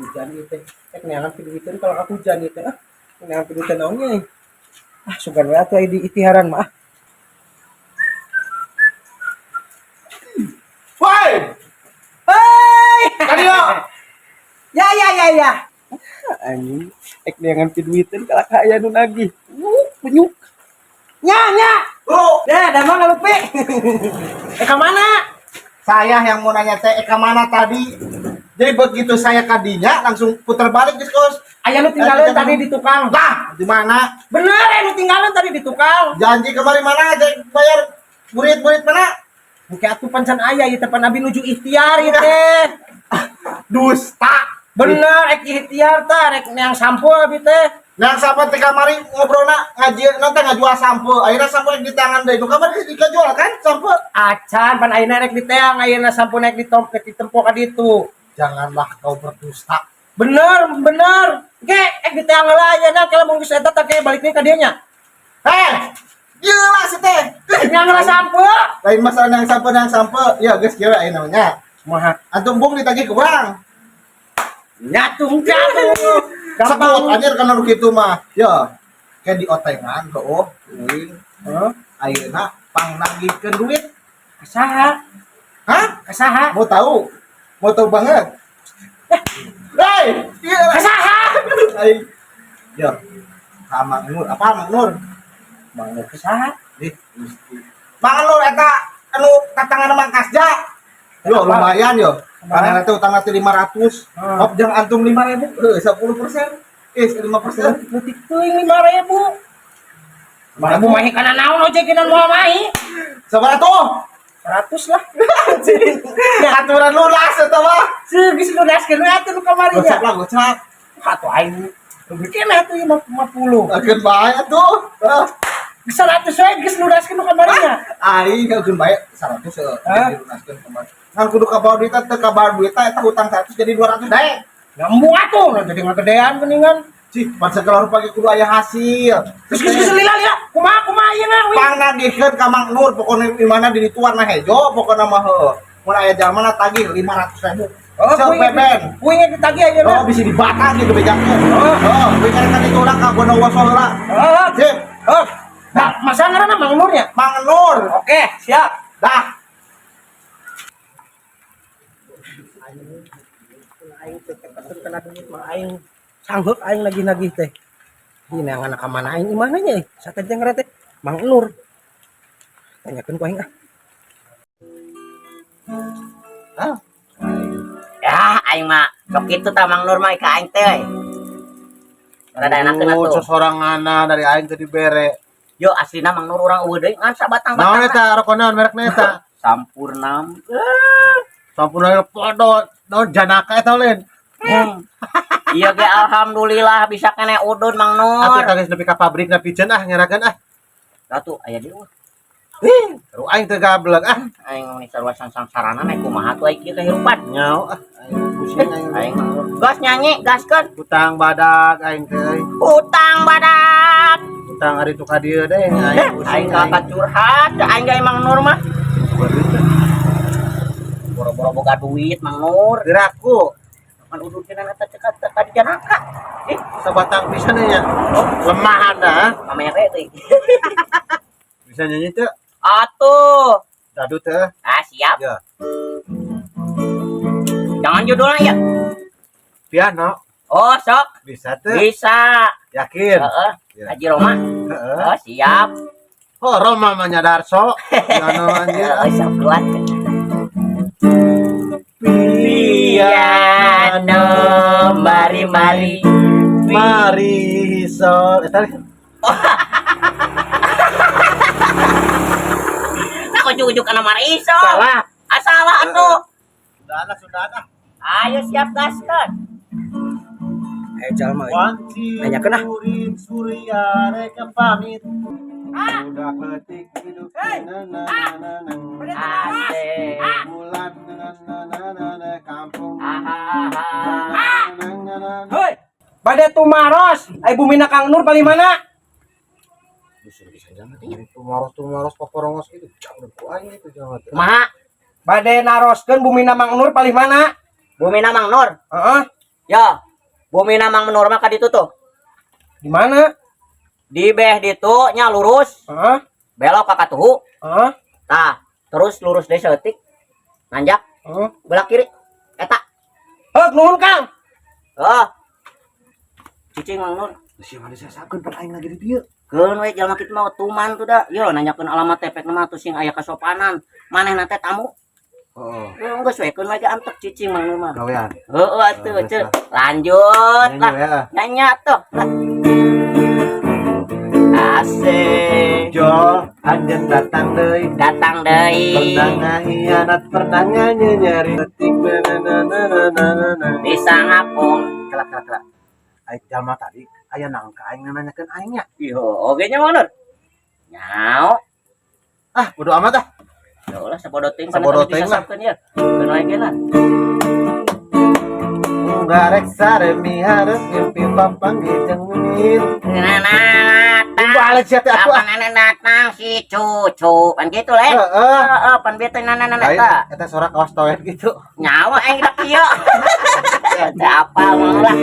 hujan itu. Neangan piduiteun kalau ka hujan itu. Neangan piduiteun naonnya. Sugan we atuh di itiharan mah. Woi, Hei! Kadio. Ya. Anjing, neangan piduiteun kalau ka aya nu nagih. Penyuk. Nya. Bro, Dah mana Lupi? Ke mana? saya yang mau nanya teh ke mana tadi? Jadi begitu saya kadinya langsung putar balik ke kos. Aya lu tinggalin tadi di tukang. Lah, di mana? Bener, lu tinggalin tadi di tukang. Janji kemarin mana aja bayar murid-murid mana? Bukan atuh pancan aya ieu teh pan abi nuju ikhtiar ieu teh. Dusta. Bener, ek ikhtiar tah rek neang sampul abi teh. Yang sampai ti kamari ngobrolna ngaji nanti ngajual sampo. Akhirnya sampo yang di tangan deui. Nu kamari dijual kan sampo? Acan pan ayeuna rek diteang ayeuna sampul naik di tempo ka ditu. Janganlah kau berdusta. Bener. Ge, ek diteang heula ayeuna kalau mun geus eta teh balik deui ka dieu nya. Gila sih teh. Neang heula sampul. Lain masalah yang sampo. Ya geus kieu aya namanya. Kumaha? Antum bung ditagih ke urang. Nyatung kamu. Sakot anjir kana nu kitu mah. Ya. Kayak di otengan tuh, uing. Ayeuna pang nagihkeun duit. Kasaha? Hah? Kasaha? Mau tahu? Mau tahu banget? Hei, iya. Kasaha? Ai. Ya. Ka Mang Nur, apa Mang Nur? Mang Nur kasaha? Ih, gusti. Mang Nur eta anu katangan Mang Kasja. Yo lumayan yo. Karena itu utang nanti 500. Hop jangan antum 5.000. 10%. 5%. Letik teuing 5.000. 5.000 mah kana naon ojek kita moal mahi. Sabar tuh. 100 lah. Aturan lunas eta mah. Geus lunaskeun we atuh nu kamari nya. Gocap. Atuh aing bikin atuh 50. Ageun bae atuh. 100 we geus lunaskeun nu kamari nya. Aing ageun bae 100 jadi lunaskeun kemarin. Kan kudu kabar duit teh kabar duit teh eta hutang 100 jadi 200 dae. Ngambung atuh jadi ngagedean geuningan. Cih, pan segala pagi kudu aya hasil. Geus lila. Kumaha ayeuna we? Pang nagihkeun ka Mang Nur pokona di mana di tuan mah hejo pokona mah heueuh. Mun aya jamanna tagih 500.000. Sepeben. Kuingnya ditagih ayeuna. Oh, bisa dibakar gitu bejaknya. Kuing kan itu urang ka Bono Woso heula. Sip. Nah, masa ngaranna Mang Nur nya? Mang Nur. Oke, siap. Dah. Aing teh kena duit mah aing sanggeuk aing lagi teh. Ini anak ka mana aing imana nya? Satajeng ngara teh Mang Nur. Tanyakeun ku aing ah. Ya, aing mah sok kitu tah Mang Nur mah ka aing teh. Rada enakeun atuh. Sosoranganna dari aing teh dibere. Yo aslina Mang Nur urang eueuh deui ngan sabatang-batang. Naon eta rokona merekna eta? Sampurnam. Sampurna podo naon janaka eta lain. Iya ge alhamdulillah bisa kene udun Mang Atuh Nur. kagis nepi ka pabrikna piceun ngeragan ah. Atuh aya dieu. Ru aing teh gablek ah. Aing nu sarua sangsarana mah kumaha tuh aing kieu kehirupan. Nyao ah. Pusing aing. Aing Mang Nur. Gas nyanyi, gaskeun. Utang badak aing teh. Utang badak. Utang ari tu ka dieu deh aing pusing. Aing kakak curhat, aing ge Mang Nur mah. Boro-boro boga duit Mang Nur. Diraku Kan udun kena eta cekat ka di janaka. sabatang pisan nya. Oh, lemahan dah. Mamere teh. Bisa nyanyi teh. Atuh. Dadu teh. Ah, siap. Ya. Jangan judulnya ya. Piano Oh, sok. bisa teh. Bisa. Yakin? Heeh. Ya. Haji Roma. Heeh. Oh, siap. Oh, Roma mah Darso. Piano anjir. Siap kuat. Piano mari. mari sol. Eta Nah, ujuk-ujuk kana Mariso. salah. Salah atuh. Sudah ada. Ayo siap gaskeun. Jalma. Wanci Nanyakeun ah. kuring surya reka pamit. Ah. Udah ketik hidup Hey. Asik. bulan kampung. Hoi. Bade tumaros, ai bumina Kang Nur bali mana? Tumaros paporongos itu jauh ku aing itu jangan. Kumaha? Bade naroskeun bumina Mang Nur bali mana? Bumina Mang Nur. Heeh. Ya, bumi namang menurut mah ka ditu tuh. Di mana? Di beh ditu nya lurus, Hah? belok ka katuhu. Hah? Tah, terus lurus deui saeutik. Nanjak Hah? belak kiri. Eta. Heuh, nuhun Kang. Oh. Cicing Mang Nur. Si mana saya sakeun pan aing lagi di dieu. Keun we jalma kitu mah tuman tuh da. Yo nanyakeun alamat tepek mah tuh sing aya kasopanan. Manehna teh tamu. Heeh. Geus we keun we ge antep cicing Mang Nur mah. Gawean. Heeh atuh ceuk. Lanjut lah. Ya. Nanya tuh. Asik. Jo, anjeun datang deui. Datang deui. Pernah hianat, pernah nyari detik Bisa ngapung. kelak. Aing jalma tadi aya naon ka aing nanyakeun aing nya. Yo, oge nya Mang Nur. Nyao. Ah, bodo amat ah. Ya ulah sabodo ting Sabodo ting lah. disasapkeun ya. Keun we geuna. Garek saremi hareup mimpi papang jeung ngin. Balik sia teh aku. apa nenek datang si cucu kan gitu le. Heeh. Pan bete nenek Lain eta. eta sorak kaos toet gitu. Nyawa aing dak kieu. Apa lah.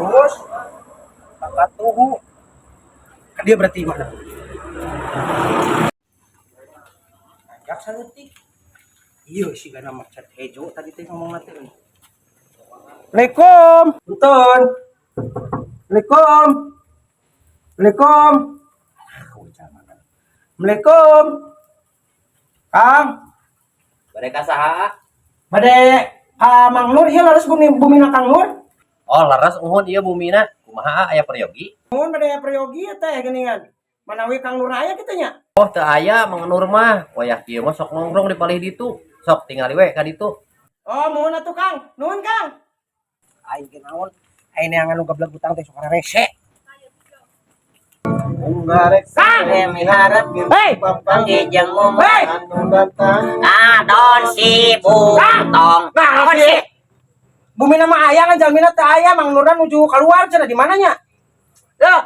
Terus kakak tuhu. Dia berarti mana? Ajak saeutik. Iya sih gana macat hejo tadi teh ngomong mati. Assalamualaikum. Punten. Assalamualaikum. Assalamualaikum. Assalamualaikum. Kang, Mereka saha? bade Mang Nur ieu laras bumina Kang Nur. Oh, laras uhun ieu bumina. Kumaha aya peryogi? Mun bade peryogi teh geuningan. Manawi Kang Nur aya kitu nya. Oh, teu aya Mang Nur mah. Wayah kieu mah sok nongkrong di palih ditu. Sok tingali we ka ditu. Oh, mohon atuh Kang. Nuhun Kang. Aing ge naon? Aing yang anu gablek utang teh sok rese. Garek Saremi hareup Hei, panggil jeung ngomong. hei. anu datang. Adon si butong. Nah, sih. Bumi nama aya kan jamina teh aya Mang Nuran nuju keluar cenah di mananya? Loh.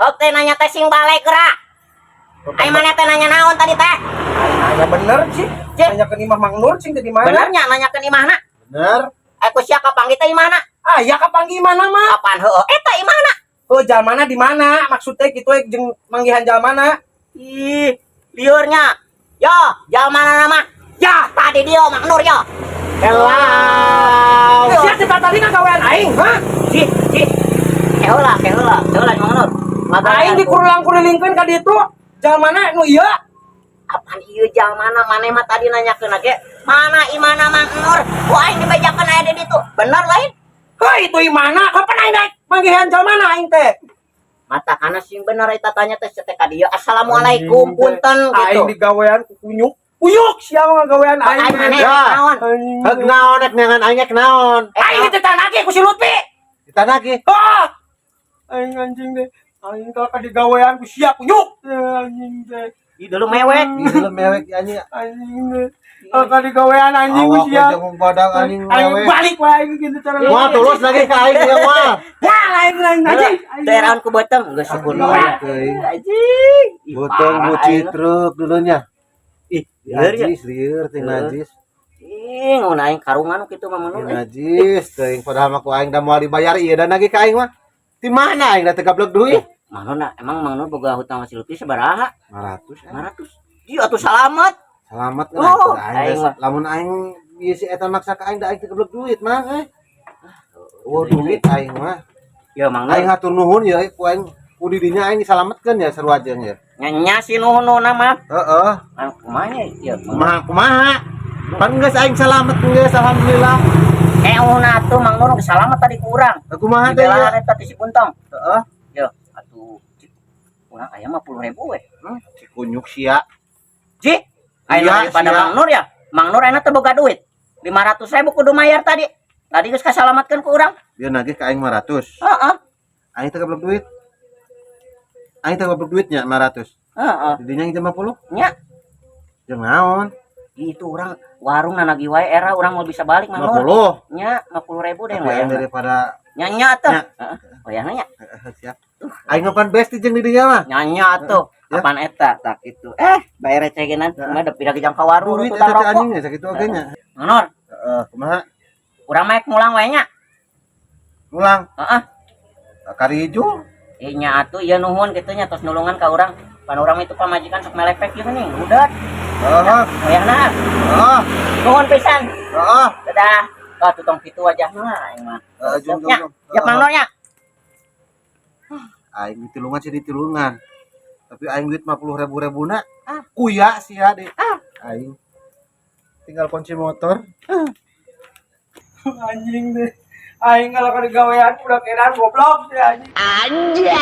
Oke nanya teh sing balik gerak. Aing mana teh nanya naon tadi teh? Aya bener sih. Nanya ke Imah Mang Nur sing teh di mana? Benernya nanyakeun imahna. Bener. Aku sia kapanggih teh imahna? Aya kapanggih mana mah? Apaan heueuh? Eta imahna. Oh, jalmana di mana? Maksudnya kitu jeung manggihan jalmana. Ih, liurnya. Yo, jalmana nama. Ya, tadi dia Mang Nur yo. Hello. Sia teh tadi ngagawean aing, hah? Ji. Heula Mang Nur. Aing dikurulang-kurilingkeun ka ditu. Jalmana nu ieu. Apaan ieu jalmana maneh mah tadi nanyakeun ge. Mana imana Mang Nur? Ku aing dibejakeun aya di ditu. Bener lain? Heuh, itu imana? Kapan aing naik manggihan jalmana aing teh? Mata kana sing bener eta tanya teh teh ka dieu. Assalamualaikum punten gitu. Aing digawean ku kunyuk. Uyuk sia ngagawean aing. Aing maneh Ya. naon? Heug naon ek nyangan aing ek naon. Aing ditanake ku si Lutfi. Ditanagi. Ah! Aing anjing deh. Aing kalau digawean ku sia kunyuk. Anjing deh. Ih dulu mewek. Di dalam mewek anjing. Anjing deh. Kalau digawean anjing ku Awak sia. jeung badak anjing Aing mewek. balik wae aing gitu cara. Wah, tulus lagi ka aing ya mah. Ya lain anjing. Teh raon ku beuteung geus syukur Aduh, wae. teuing. Anjing. Ih, Botong parah buci aing. truk dulunya. Ih, lieur ya. Najis, lieur teh najis. Ih, mun aing karungan kitu mah Ieu mun. najis teuing padahal mah ku aing da moal dibayar ieu dan lagi ka aing mah. Di mana aing da teu gablek duit? Mang Nur emang Mang Nur boga hutang ka si Lutfi sabaraha? 500. 500. Ih atuh salamet. Selamat kan Oh, aing aing mah. lamun aing ieu si eta maksa ka aing da aing teu gablek duit mah Oh, duit aing mah. Ya Mang Aing Nur. hatur nuhun ya ku aing ku di dinya aing disalametkeun ya sarua jeung ya. Nya si nuhun nama. Heeh. Anu kumaha ya? Kumaha? Pan geus aing salamet geus alhamdulillah. Una atuh Mang Nur geus salamet tadi ku urang. Kumaha teh Dibelaan ya? eta ti si Puntong. Heeh. Yo, atuh urang aya mah 10.000 we. Si kunyuk sia. Ji, aya Iya, daripada sia. Mang Nur ya. Mang Nur enak teh boga duit. 500.000 kudu mayar tadi. Tadi geus kasalametkeun ku urang. Dia nagih ka aing 500. Heeh. Aing teh gablek duit. Aing teh gablek duitnya 500. Heeh. Di dinya 50. Nya, Jeung naon? itu urang warung nanagi wae era urang mau bisa balik Mang Nur. 50. Nya 50.000 deh Tapi aing wayahna. daripada Nya atuh. Nya. Heeh. Wayahna nya. siap. Aing ngapan besti jeung di dinya mah. Nya atuh. Ya. Apaan eta tak itu. Bayar recegenan Ya. mah da pindah ke jang ka warung Duit tukang eta teh rokok. anjing ya sakitu oge nya. Mang Nur, Heeh, kumaha? Urang maek mulang we nya. Ulang. Heeh. Kari hijau. Nya atuh ieu nuhun kitu nya tos nulungan ka urang. Pan urang itu pamajikan sok melepek ieu nih, udah. Heeh. Wayahna. Heeh. Nuhun pisan. Heeh. Dadah. Ka tutong pitu wajahna aing mah. Jung. Nya, jak Mang Nur nya. Aing ditulungan sih ditulungan. Tapi aing duit 50.000 na. Kuya sih ya deh. Aing tinggal kunci motor. Anjing deh. Aing kalau kada gawean udah kenan goblok sih anjing. Anjay.